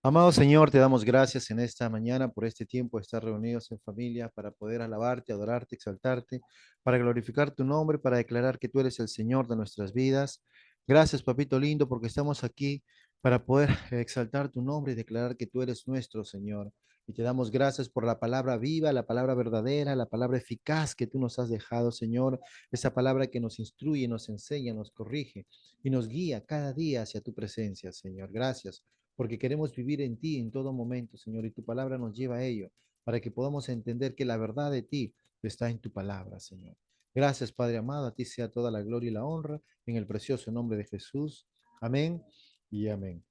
Amado Señor, te damos gracias en esta mañana por este tiempo de estar reunidos en familia para poder alabarte, adorarte, exaltarte, para glorificar tu nombre, para declarar que tú eres el Señor de nuestras vidas. Gracias, papito lindo, porque estamos aquí para poder exaltar tu nombre y declarar que tú eres nuestro Señor. Y te damos gracias por la palabra viva, la palabra verdadera, la palabra eficaz que tú nos has dejado, Señor. Esa palabra que nos instruye, nos enseña, nos corrige y nos guía cada día hacia tu presencia, Señor. Gracias porque queremos vivir en ti en todo momento, Señor, y tu palabra nos lleva a ello, para que podamos entender que la verdad de ti está en tu palabra, Señor. Gracias, Padre amado, a ti sea toda la gloria y la honra, en el precioso nombre de Jesús. Amén y amén.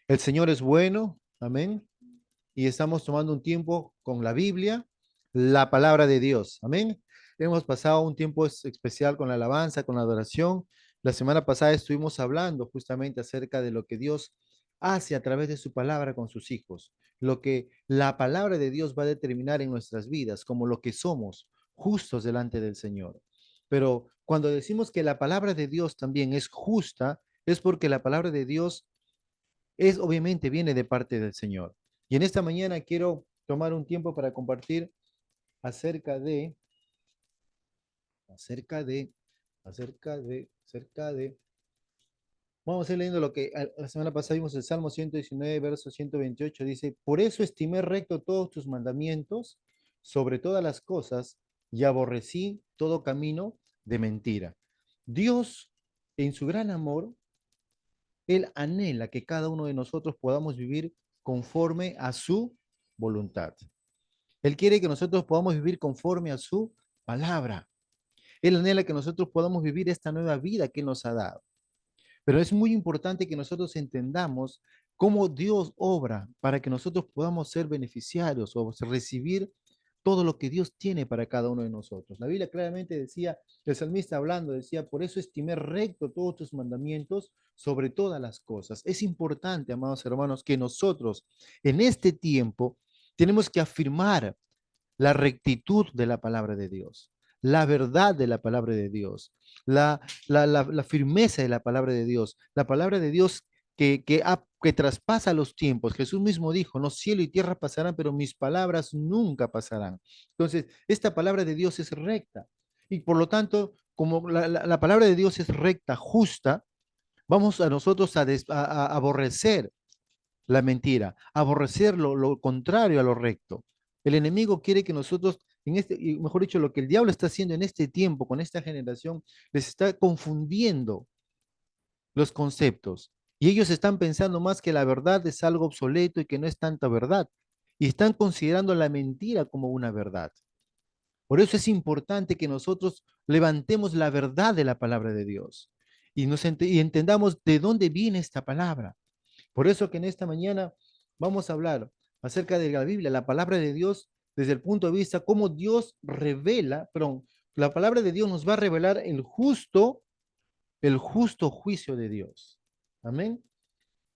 El Señor es bueno, amén, y estamos tomando un tiempo con la Biblia, la palabra de Dios, amén. Hemos pasado un tiempo especial con la alabanza, con la adoración. La semana pasada estuvimos hablando justamente acerca de lo que Dios hace a través de su palabra con sus hijos, lo que la palabra de Dios va a determinar en nuestras vidas, como lo que somos justos delante del Señor. Pero cuando decimos que la palabra de Dios también es justa, es porque la palabra de Dios es obviamente viene de parte del Señor. Y en esta mañana quiero tomar un tiempo para compartir acerca de, acerca de, acerca de. Vamos a ir leyendo lo que la semana pasada vimos el Salmo 119, verso 128, dice, por eso estimé recto todos tus mandamientos sobre todas las cosas y aborrecí todo camino de mentira. Dios, en su gran amor, Él anhela que cada uno de nosotros podamos vivir conforme a su voluntad. Él quiere que nosotros podamos vivir conforme a su palabra. Él anhela que nosotros podamos vivir esta nueva vida que Él nos ha dado. Pero es muy importante que nosotros entendamos cómo Dios obra para que nosotros podamos ser beneficiarios o recibir todo lo que Dios tiene para cada uno de nosotros. La Biblia claramente decía, el salmista hablando, decía, por eso estimé recto todos tus mandamientos sobre todas las cosas. Es importante, amados hermanos, que nosotros en este tiempo tenemos que afirmar la rectitud de la palabra de Dios, la verdad de la palabra de Dios, la firmeza de la palabra de Dios, la palabra de Dios que traspasa los tiempos. Jesús mismo dijo, no cielo y tierra pasarán, pero mis palabras nunca pasarán. Entonces, esta palabra de Dios es recta y por lo tanto, como la palabra de Dios es recta, justa, vamos a nosotros a aborrecer la mentira, aborrecer lo contrario a lo recto. El enemigo quiere que nosotros, y mejor dicho, lo que el diablo está haciendo en este tiempo, con esta generación, les está confundiendo los conceptos. Y ellos están pensando más que la verdad es algo obsoleto y que no es tanta verdad. Y están considerando la mentira como una verdad. Por eso es importante que nosotros levantemos la verdad de la palabra de Dios y entendamos de dónde viene esta palabra. Por eso que en esta mañana vamos a hablar acerca de la Biblia, la palabra de Dios, desde el punto de vista cómo Dios revela, perdón, la palabra de Dios nos va a revelar el justo juicio de Dios. Amén.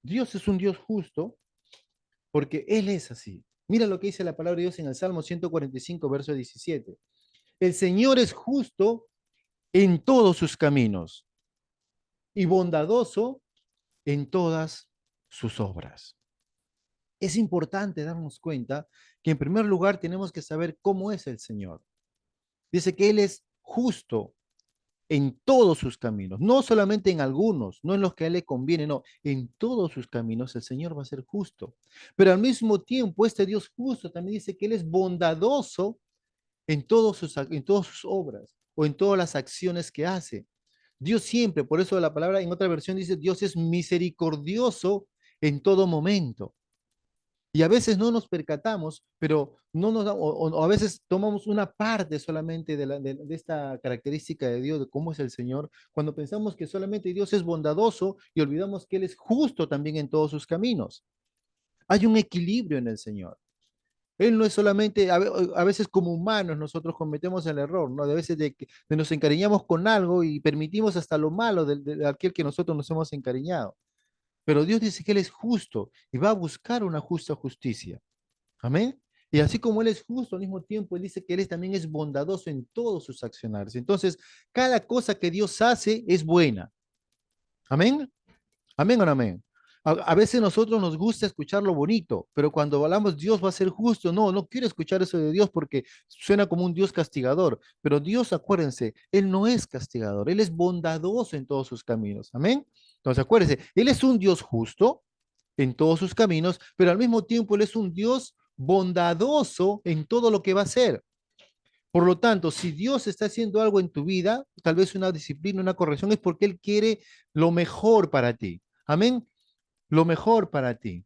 Dios es un Dios justo porque Él es así. Mira lo que dice la palabra de Dios en el Salmo 145, verso 17. El Señor es justo en todos sus caminos y bondadoso en todas sus obras. Es importante darnos cuenta que en primer lugar tenemos que saber cómo es el Señor. Dice que Él es justo en todos sus caminos, no solamente en algunos, no en los que a Él le conviene, no, en todos sus caminos el Señor va a ser justo. Pero al mismo tiempo, este Dios justo también dice que Él es bondadoso en todas sus obras o en todas las acciones que hace. Dios siempre, por eso la palabra en otra versión dice, Dios es misericordioso en todo momento. Y a veces no nos percatamos, pero no nos, o a veces tomamos una parte solamente de esta característica de Dios, de cómo es el Señor, cuando pensamos que solamente Dios es bondadoso y olvidamos que Él es justo también en todos sus caminos. Hay un equilibrio en el Señor. Él no es solamente, a veces como humanos nosotros cometemos el error, ¿no? De veces de nos encariñamos con algo y permitimos hasta lo malo de aquel que nosotros nos hemos encariñado. Pero Dios dice que Él es justo y va a buscar una justa justicia. Amén. Y así como Él es justo, al mismo tiempo Él dice que Él también es bondadoso en todos sus accionares. Entonces, cada cosa que Dios hace es buena. Amén. Amén o no amén. A veces nosotros nos gusta escuchar lo bonito, pero cuando hablamos Dios va a ser justo, no, no quiero escuchar eso de Dios porque suena como un Dios castigador, pero Dios, acuérdense, Él no es castigador, Él es bondadoso en todos sus caminos, amén. Entonces, acuérdense, Él es un Dios justo en todos sus caminos, pero al mismo tiempo Él es un Dios bondadoso en todo lo que va a hacer. Por lo tanto, si Dios está haciendo algo en tu vida, tal vez una disciplina, una corrección, es porque Él quiere lo mejor para ti. Amén, lo mejor para ti.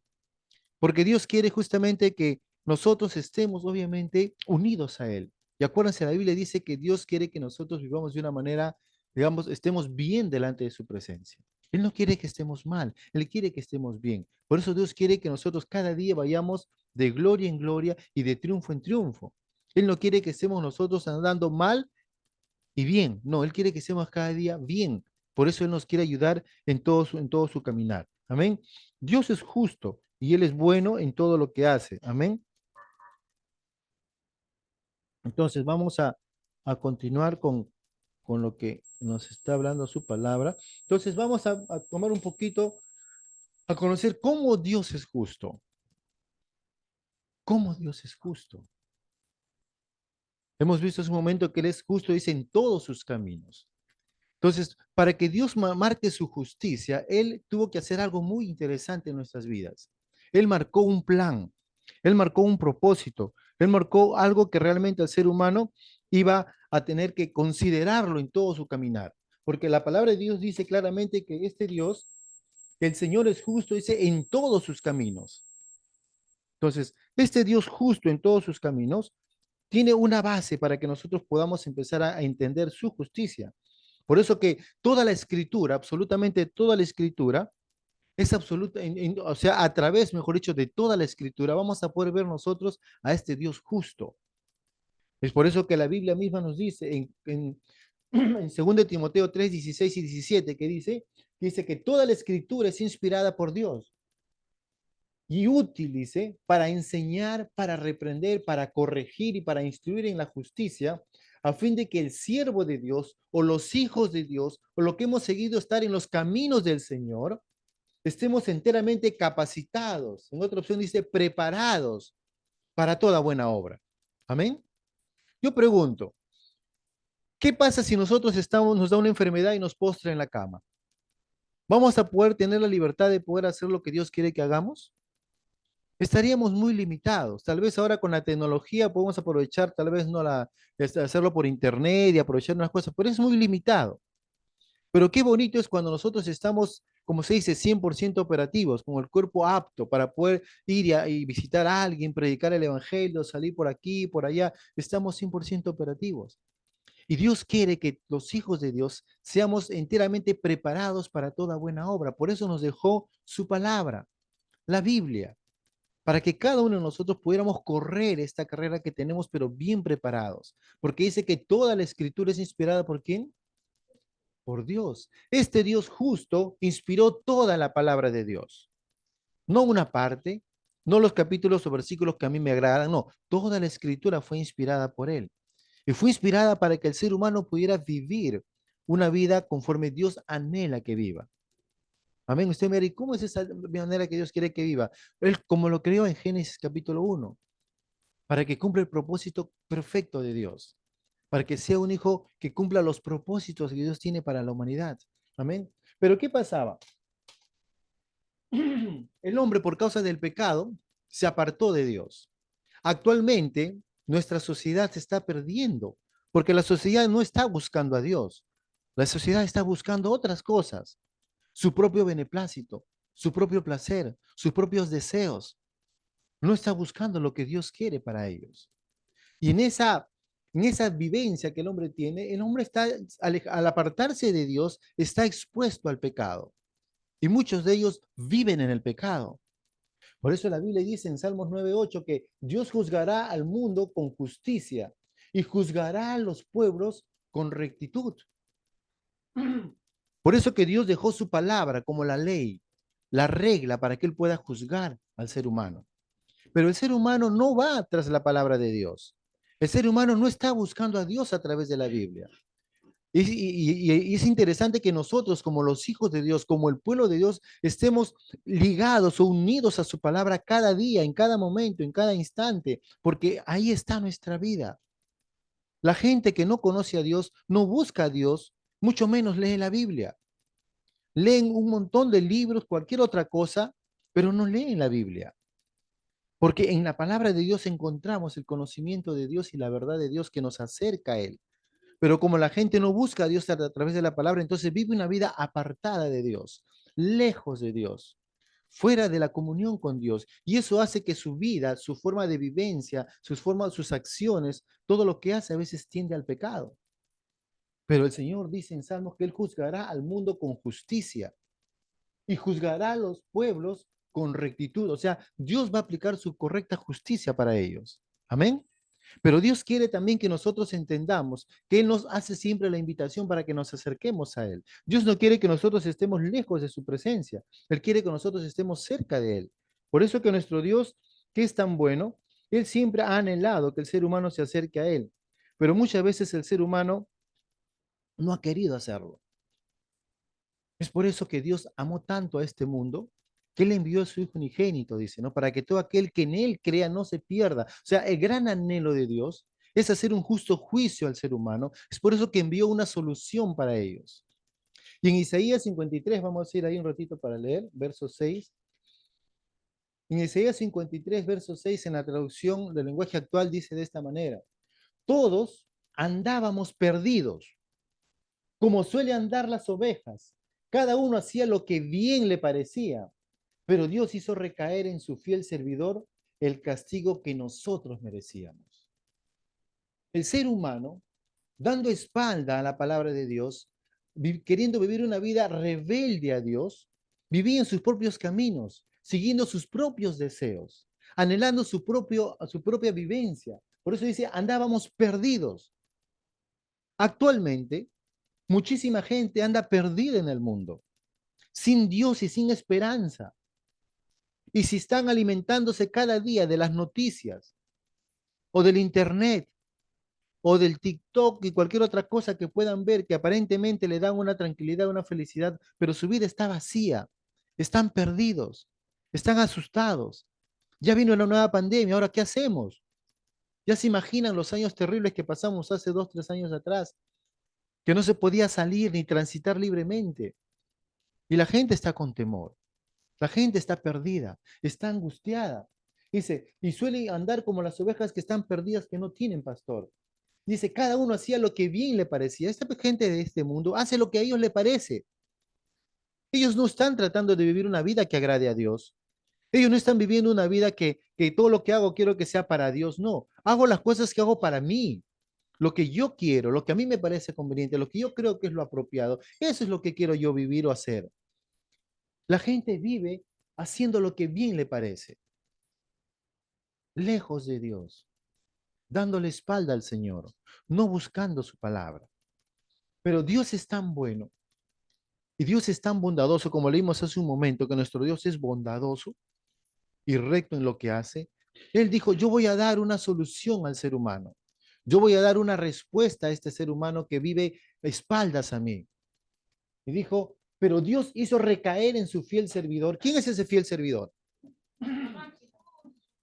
Porque Dios quiere justamente que nosotros estemos obviamente unidos a Él. Y acuérdense, la Biblia dice que Dios quiere que nosotros vivamos de una manera, digamos, estemos bien delante de su presencia. Él no quiere que estemos mal, Él quiere que estemos bien. Por eso Dios quiere que nosotros cada día vayamos de gloria en gloria y de triunfo en triunfo. Él no quiere que estemos nosotros andando mal y bien. No, Él quiere que estemos cada día bien. Por eso Él nos quiere ayudar en todo su caminar. Amén. Dios es justo y Él es bueno en todo lo que hace. Amén. Entonces vamos a continuar con lo que nos está hablando su palabra. Entonces vamos a tomar un poquito, a conocer cómo Dios es justo. Cómo Dios es justo. Hemos visto hace un momento que Él es justo, dice, en todos sus caminos. Entonces, para que Dios marque su justicia, Él tuvo que hacer algo muy interesante en nuestras vidas. Él marcó un plan, Él marcó un propósito, Él marcó algo que realmente el ser humano iba a tener que considerarlo en todo su caminar. Porque la palabra de Dios dice claramente que este Dios, el Señor es justo, dice, en todos sus caminos. Entonces, este Dios justo en todos sus caminos tiene una base para que nosotros podamos empezar a entender su justicia. Por eso que toda la escritura, absolutamente toda la escritura, es absoluta, o sea, a través, mejor dicho, de toda la escritura, vamos a poder ver nosotros a este Dios justo. Es por eso que la Biblia misma nos dice en 2 Timoteo 3, 16 y 17, que dice que toda la escritura es inspirada por Dios y útil, dice, para enseñar, para reprender, para corregir y para instruir en la justicia, a fin de que el siervo de Dios o los hijos de Dios o lo que hemos seguido estar en los caminos del Señor, estemos enteramente capacitados. En otra opción dice preparados para toda buena obra. Amén. Yo pregunto, ¿qué pasa si nosotros estamos, nos da una enfermedad y nos postra en la cama? ¿Vamos a poder tener la libertad de poder hacer lo que Dios quiere que hagamos? Estaríamos muy limitados. Tal vez ahora con la tecnología podemos aprovechar, tal vez no hacerlo por internet y aprovechar unas cosas, pero es muy limitado. Pero qué bonito es cuando nosotros estamos, como se dice, 100% operativos, con el cuerpo apto para poder ir y visitar a alguien, predicar el evangelio, salir por aquí, por allá. Estamos 100% operativos. Y Dios quiere que los hijos de Dios seamos enteramente preparados para toda buena obra. Por eso nos dejó su palabra, la Biblia, para que cada uno de nosotros pudiéramos correr esta carrera que tenemos, pero bien preparados. Porque dice que toda la escritura es inspirada por ¿quién? Por Dios. Este Dios justo inspiró toda la palabra de Dios. No una parte, no los capítulos o versículos que a mí me agradan, no. Toda la escritura fue inspirada por Él. Y fue inspirada para que el ser humano pudiera vivir una vida conforme Dios anhela que viva. Amén. Usted me dirá, ¿cómo es esa manera que Dios quiere que viva? Él como lo creó en Génesis capítulo 1, para que cumpla el propósito perfecto de Dios, para que sea un hijo que cumpla los propósitos que Dios tiene para la humanidad. Amén. Pero ¿qué pasaba? El hombre por causa del pecado se apartó de Dios. Actualmente nuestra sociedad se está perdiendo porque la sociedad no está buscando a Dios. La sociedad está buscando otras cosas, su propio beneplácito, su propio placer, sus propios deseos. No está buscando lo que Dios quiere para ellos. Y en esa vivencia que el hombre tiene, el hombre está, al apartarse de Dios, está expuesto al pecado. Y muchos de ellos viven en el pecado. Por eso la Biblia dice en Salmos 9:8 que Dios juzgará al mundo con justicia y juzgará a los pueblos con rectitud. Por eso que Dios dejó su palabra como la ley, la regla para que Él pueda juzgar al ser humano. Pero el ser humano no va tras la palabra de Dios. El ser humano no está buscando a Dios a través de la Biblia. Y es interesante que nosotros, como los hijos de Dios, como el pueblo de Dios, estemos ligados o unidos a su palabra cada día, en cada momento, en cada instante, porque ahí está nuestra vida. La gente que no conoce a Dios no busca a Dios, mucho menos lee la Biblia. Leen un montón de libros, cualquier otra cosa, pero no leen la Biblia. Porque en la palabra de Dios encontramos el conocimiento de Dios y la verdad de Dios que nos acerca a Él. Pero como la gente no busca a Dios a través de la palabra, entonces vive una vida apartada de Dios, lejos de Dios, fuera de la comunión con Dios. Y eso hace que su vida, su forma de vivencia, sus formas, sus acciones, todo lo que hace a veces tiende al pecado. Pero el Señor dice en Salmos que Él juzgará al mundo con justicia y juzgará a los pueblos con rectitud. O sea, Dios va a aplicar su correcta justicia para ellos. Amén. Pero Dios quiere también que nosotros entendamos que Él nos hace siempre la invitación para que nos acerquemos a Él. Dios no quiere que nosotros estemos lejos de su presencia. Él quiere que nosotros estemos cerca de Él. Por eso que nuestro Dios, que es tan bueno, Él siempre ha anhelado que el ser humano se acerque a Él. Pero muchas veces el ser humano no ha querido hacerlo. Es por eso que Dios amó tanto a este mundo que Él envió a su Hijo unigénito, dice, ¿no? Para que todo aquel que en Él crea no se pierda. O sea, el gran anhelo de Dios es hacer un justo juicio al ser humano. Es por eso que envió una solución para ellos. Y en Isaías 53, vamos a ir ahí un ratito para leer, verso 6. En Isaías 53, verso 6, en la traducción del lenguaje actual, dice de esta manera: todos andábamos perdidos como suele andar las ovejas. Cada uno hacía lo que bien le parecía, pero Dios hizo recaer en su fiel servidor el castigo que nosotros merecíamos. El ser humano, dando espalda a la palabra de Dios, queriendo vivir una vida rebelde a Dios, vivía en sus propios caminos, siguiendo sus propios deseos, anhelando su propia vivencia. Por eso dice, andábamos perdidos. Actualmente, muchísima gente anda perdida en el mundo, sin Dios y sin esperanza. Y si están alimentándose cada día de las noticias o del Internet o del TikTok y cualquier otra cosa que puedan ver que aparentemente le dan una tranquilidad, una felicidad, pero su vida está vacía, están perdidos, están asustados. Ya vino la nueva pandemia, ahora ¿qué hacemos? Ya se imaginan los años terribles que pasamos hace 2, 3 años atrás, que no se podía salir ni transitar libremente. Y la gente está con temor. La gente está perdida, está angustiada. Dice, y suelen andar como las ovejas que están perdidas, que no tienen pastor. Dice, cada uno hacía lo que bien le parecía. Esta gente de este mundo hace lo que a ellos le parece. Ellos no están tratando de vivir una vida que agrade a Dios. Ellos no están viviendo una vida que todo lo que hago quiero que sea para Dios. No, hago las cosas que hago para mí. Lo que yo quiero, lo que a mí me parece conveniente, lo que yo creo que es lo apropiado. Eso es lo que quiero yo vivir o hacer. La gente vive haciendo lo que bien le parece, lejos de Dios, dándole espalda al Señor, no buscando su palabra. Pero Dios es tan bueno y Dios es tan bondadoso, como leímos hace un momento, que nuestro Dios es bondadoso y recto en lo que hace. Él dijo, yo voy a dar una solución al ser humano. Yo voy a dar una respuesta a este ser humano que vive espaldas a mí. Y dijo, pero Dios hizo recaer en su fiel servidor. ¿Quién es ese fiel servidor?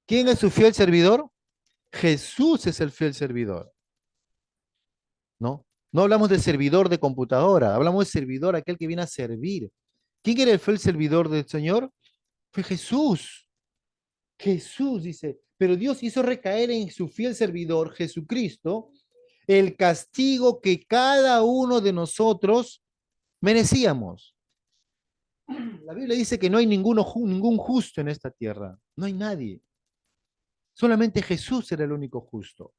¿Quién es su fiel servidor? Jesús es el fiel servidor, ¿no? No hablamos de servidor de computadora, hablamos de servidor, aquel que viene a servir. ¿Quién era el fiel servidor del Señor? Fue Jesús. Jesús dice, pero Dios hizo recaer en su fiel servidor, Jesucristo, el castigo que cada uno de nosotros merecíamos. La Biblia dice que no hay ningún justo en esta tierra, no hay nadie. Solamente Jesús era el único justo.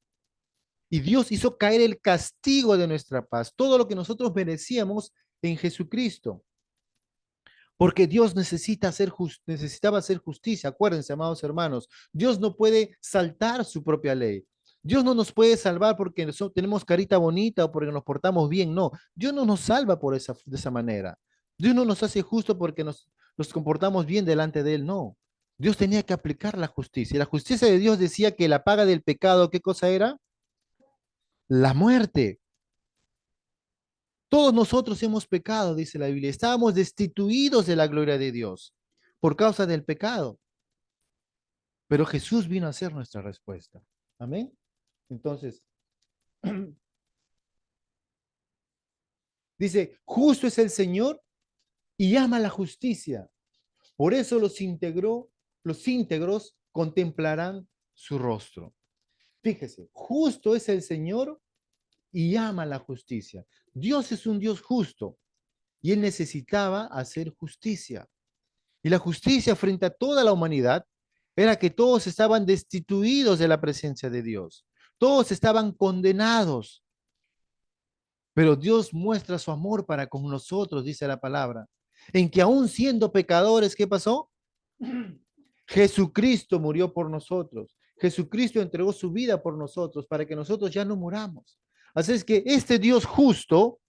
Y Dios hizo caer el castigo de nuestra paz, todo lo que nosotros merecíamos en Jesucristo. Porque Dios necesitaba hacer justicia. Acuérdense, amados hermanos, Dios no puede saltar su propia ley. Dios no nos puede salvar porque tenemos carita bonita o porque nos portamos bien. No, Dios no nos salva de esa manera. Dios no nos hace justo porque nos comportamos bien delante de Él. No. Dios tenía que aplicar la justicia. Y la justicia de Dios decía que la paga del pecado, ¿qué cosa era? La muerte. Todos nosotros hemos pecado, dice la Biblia. Estábamos destituidos de la gloria de Dios por causa del pecado. Pero Jesús vino a ser nuestra respuesta. Amén. Entonces, dice, justo es el Señor y ama la justicia. Por eso los íntegros contemplarán su rostro. Fíjese, justo es el Señor y ama la justicia. Dios es un Dios justo y él necesitaba hacer justicia. Y la justicia frente a toda la humanidad era que todos estaban destituidos de la presencia de Dios. Todos estaban condenados. Pero Dios muestra su amor para con nosotros, dice la palabra, en que aún siendo pecadores, ¿qué pasó? Jesucristo murió por nosotros. Jesucristo entregó su vida por nosotros para que nosotros ya no muramos. Así es que este Dios justo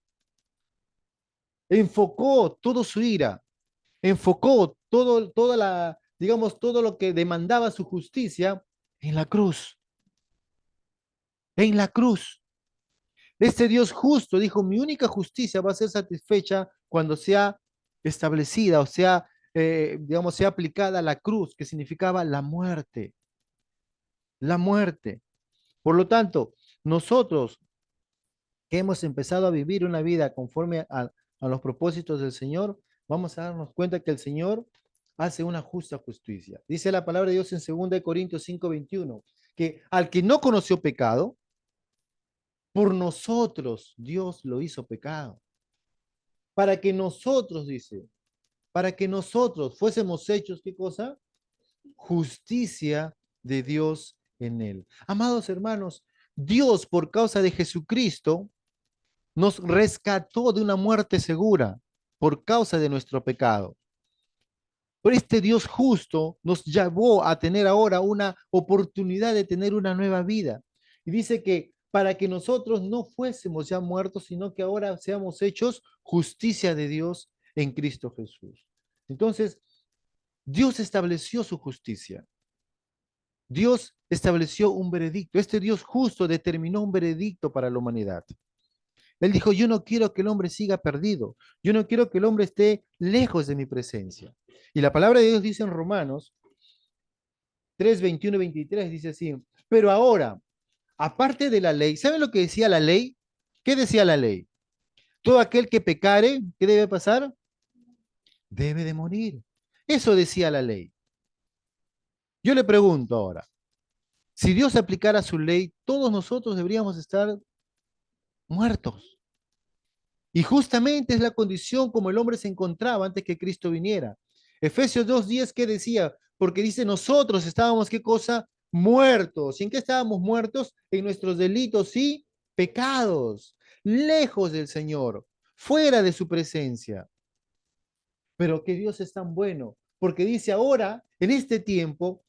enfocó todo su ira, enfocó digamos, todo lo que demandaba su justicia en la cruz, en la cruz. Este Dios justo dijo, mi única justicia va a ser satisfecha cuando sea establecida o sea, digamos, sea aplicada la cruz, que significaba la muerte, la muerte. Por lo tanto, nosotros que hemos empezado a vivir una vida conforme a los propósitos del Señor, vamos a darnos cuenta que el Señor hace una justa justicia. Dice la palabra de Dios en 2 Corintios 5:21, que al que no conoció pecado, por nosotros Dios lo hizo pecado. Para que nosotros, dice, para que nosotros fuésemos hechos, ¿qué cosa? Justicia de Dios en él. Amados hermanos, Dios por causa de Jesucristo nos rescató de una muerte segura por causa de nuestro pecado. Pero este Dios justo nos llevó a tener ahora una oportunidad de tener una nueva vida. Y dice que para que nosotros no fuésemos ya muertos, sino que ahora seamos hechos justicia de Dios en Cristo Jesús. Entonces, Dios estableció su justicia. Dios estableció un veredicto. Este Dios justo determinó un veredicto para la humanidad. Él dijo, yo no quiero que el hombre siga perdido. Yo no quiero que el hombre esté lejos de mi presencia. Y la palabra de Dios dice en Romanos 3, 21 y 23, dice así, pero ahora, aparte de la ley, ¿saben lo que decía la ley? ¿Qué decía la ley? Todo aquel que pecare, ¿qué debe pasar? Debe de morir. Eso decía la ley. Yo le pregunto ahora, si Dios aplicara su ley, todos nosotros deberíamos estar muertos. Y justamente es la condición como el hombre se encontraba antes que Cristo viniera. Efesios 2:10, ¿qué decía? Porque dice, nosotros estábamos, ¿qué cosa? Muertos. ¿Y en qué estábamos muertos? En nuestros delitos y pecados, lejos del Señor, fuera de su presencia. Pero que Dios es tan bueno, porque dice ahora, en este tiempo,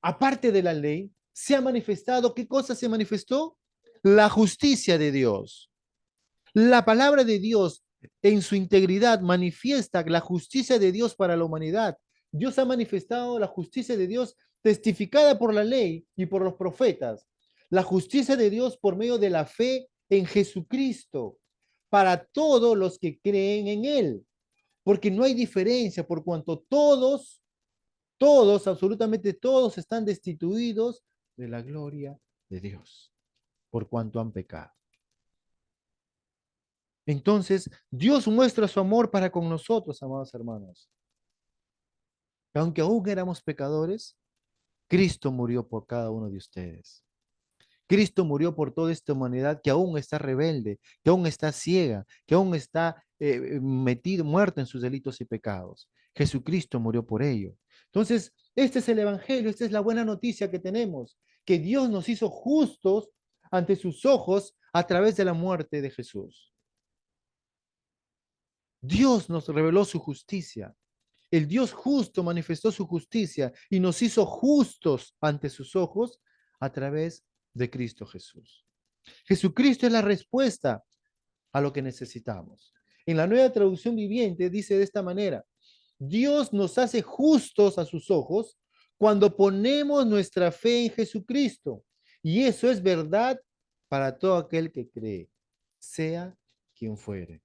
aparte de la ley, se ha manifestado, ¿qué cosa se manifestó? La justicia de Dios. La palabra de Dios en su integridad manifiesta la justicia de Dios para la humanidad. Dios ha manifestado la justicia de Dios testificada por la ley y por los profetas. La justicia de Dios por medio de la fe en Jesucristo para todos los que creen en Él. Porque no hay diferencia por cuanto todos, absolutamente todos están destituidos de la gloria de Dios por cuanto han pecado. Entonces, Dios muestra su amor para con nosotros, amados hermanos. Aunque aún éramos pecadores, Cristo murió por cada uno de ustedes. Cristo murió por toda esta humanidad que aún está rebelde, que aún está ciega, que aún está muerto en sus delitos y pecados. Jesucristo murió por ello. Entonces, este es el Evangelio, esta es la buena noticia que tenemos, que Dios nos hizo justos ante sus ojos a través de la muerte de Jesús. Dios nos reveló su justicia. El Dios justo manifestó su justicia y nos hizo justos ante sus ojos a través de Cristo Jesús. Jesucristo es la respuesta a lo que necesitamos. En la Nueva Traducción Viviente dice de esta manera, Dios nos hace justos a sus ojos cuando ponemos nuestra fe en Jesucristo. Y eso es verdad para todo aquel que cree, sea quien fuere.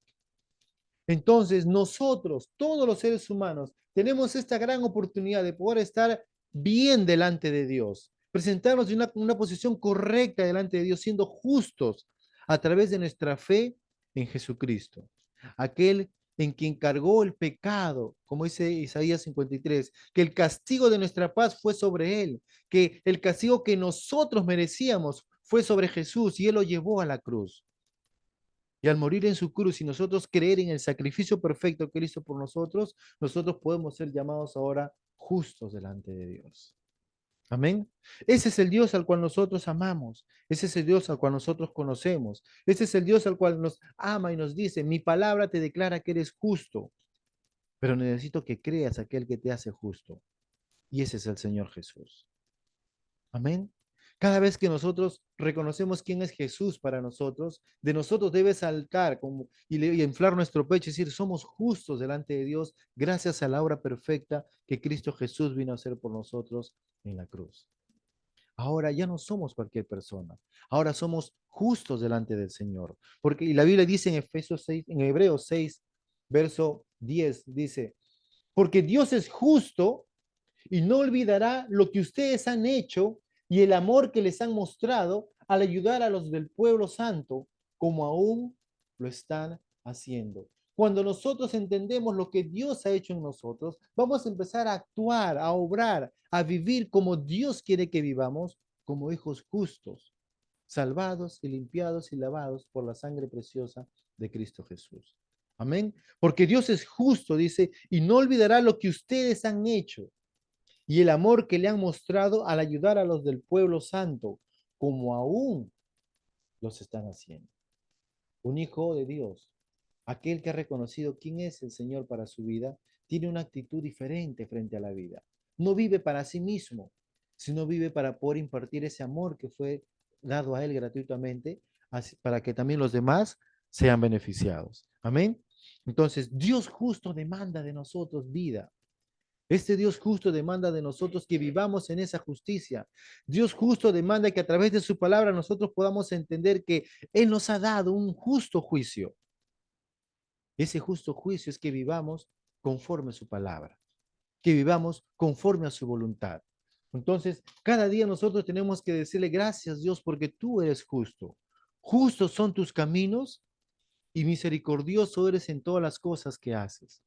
Entonces, nosotros, todos los seres humanos, tenemos esta gran oportunidad de poder estar bien delante de Dios, presentarnos en una posición correcta delante de Dios, siendo justos a través de nuestra fe en Jesucristo, aquel en quien cargó el pecado, como dice Isaías 53, que el castigo de nuestra paz fue sobre él, que el castigo que nosotros merecíamos fue sobre Jesús y él lo llevó a la cruz. Y al morir en su cruz y nosotros creer en el sacrificio perfecto que él hizo por nosotros, nosotros podemos ser llamados ahora justos delante de Dios. Amén. Ese es el Dios al cual nosotros amamos. Ese es el Dios al cual nosotros conocemos. Ese es el Dios al cual nos ama y nos dice, mi palabra te declara que eres justo, pero necesito que creas aquel que te hace justo. Y ese es el Señor Jesús. Amén. Cada vez que nosotros reconocemos quién es Jesús para nosotros, de nosotros debe saltar como, y inflar nuestro pecho y decir, somos justos delante de Dios gracias a la obra perfecta que Cristo Jesús vino a hacer por nosotros en la cruz. Ahora ya no somos cualquier persona, ahora somos justos delante del Señor. Porque y la Biblia dice en Efesios 6, en Hebreos 6, verso 10, dice, porque Dios es justo y no olvidará lo que ustedes han hecho y el amor que les han mostrado al ayudar a los del pueblo santo, como aún lo están haciendo. Cuando nosotros entendemos lo que Dios ha hecho en nosotros, vamos a empezar a actuar, a obrar, a vivir como Dios quiere que vivamos, como hijos justos, salvados y limpiados y lavados por la sangre preciosa de Cristo Jesús. Amén. Porque Dios es justo, dice, y no olvidará lo que ustedes han hecho y el amor que le han mostrado al ayudar a los del pueblo santo, como aún los están haciendo. Un hijo de Dios, aquel que ha reconocido quién es el Señor para su vida, tiene una actitud diferente frente a la vida. No vive para sí mismo, sino vive para poder impartir ese amor que fue dado a él gratuitamente, para que también los demás sean beneficiados. Amén. Entonces, Dios justo demanda de nosotros vida. Este Dios justo demanda de nosotros que vivamos en esa justicia. Dios justo demanda que a través de su palabra nosotros podamos entender que Él nos ha dado un justo juicio. Ese justo juicio es que vivamos conforme a su palabra, que vivamos conforme a su voluntad. Entonces, cada día nosotros tenemos que decirle gracias, Dios, porque tú eres justo. Justos son tus caminos y misericordioso eres en todas las cosas que haces.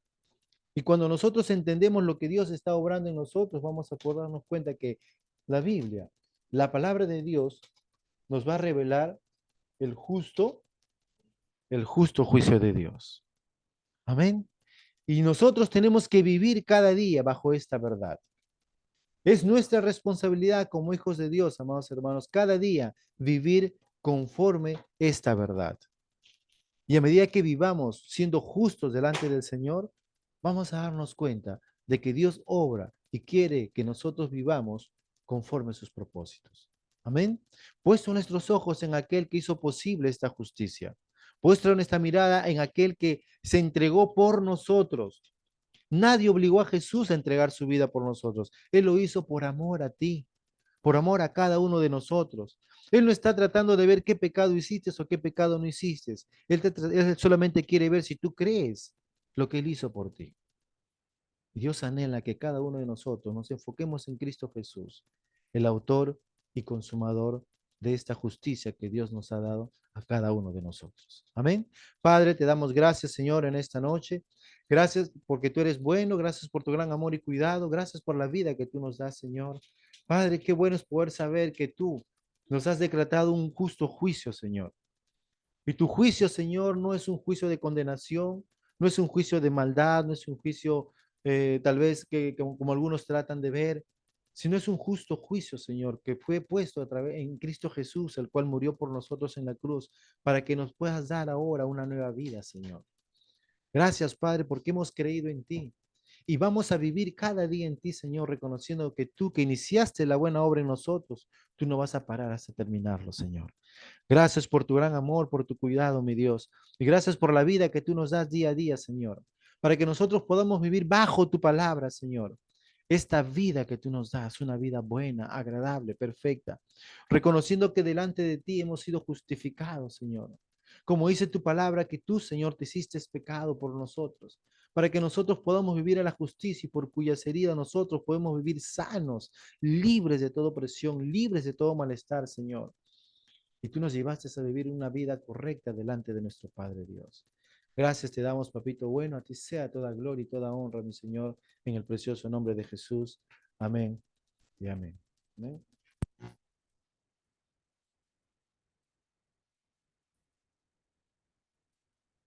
Y cuando nosotros entendemos lo que Dios está obrando en nosotros, vamos a poder darnos cuenta que la Biblia, la palabra de Dios, nos va a revelar el el justo juicio de Dios. Amén. Y nosotros tenemos que vivir cada día bajo esta verdad. Es nuestra responsabilidad como hijos de Dios, amados hermanos, cada día vivir conforme esta verdad. Y a medida que vivamos siendo justos delante del Señor, vamos a darnos cuenta de que Dios obra y quiere que nosotros vivamos conforme a sus propósitos. Amén. Puesto nuestros ojos en aquel que hizo posible esta justicia. Puesto nuestra mirada en aquel que se entregó por nosotros. Nadie obligó a Jesús a entregar su vida por nosotros. Él lo hizo por amor a ti, por amor a cada uno de nosotros. Él no está tratando de ver qué pecado hiciste o qué pecado no hiciste. Él solamente quiere ver si tú crees lo que Él hizo por ti. Dios anhela que cada uno de nosotros nos enfoquemos en Cristo Jesús, el autor y consumador de esta justicia que Dios nos ha dado a cada uno de nosotros. Amén. Padre, te damos gracias, Señor, en esta noche. Gracias porque tú eres bueno, gracias por tu gran amor y cuidado, gracias por la vida que tú nos das, Señor. Padre, qué bueno es poder saber que tú nos has decretado un justo juicio, Señor. Y tu juicio, Señor, no es un juicio de condenación, no es un juicio de maldad, no es un juicio tal vez como algunos tratan de ver, sino es un justo juicio, Señor, que fue puesto a través en Cristo Jesús, el cual murió por nosotros en la cruz, para que nos puedas dar ahora una nueva vida, Señor. Gracias, Padre, porque hemos creído en ti. Y vamos a vivir cada día en ti, Señor, reconociendo que tú que iniciaste la buena obra en nosotros, tú no vas a parar hasta terminarlo, Señor. Gracias por tu gran amor, por tu cuidado, mi Dios. Y gracias por la vida que tú nos das día a día, Señor, para que nosotros podamos vivir bajo tu palabra, Señor. Esta vida que tú nos das, una vida buena, agradable, perfecta, reconociendo que delante de ti hemos sido justificados, Señor. como dice tu palabra, que tú, Señor, te hiciste pecado por nosotros, para que nosotros podamos vivir a la justicia y por cuyas heridas nosotros podemos vivir sanos, libres de toda opresión, libres de todo malestar, Señor. Y tú nos llevaste a vivir una vida correcta delante de nuestro Padre Dios. Gracias te damos, papito bueno, a ti sea toda gloria y toda honra, mi Señor, en el precioso nombre de Jesús. Amén y amén. ¿Amén?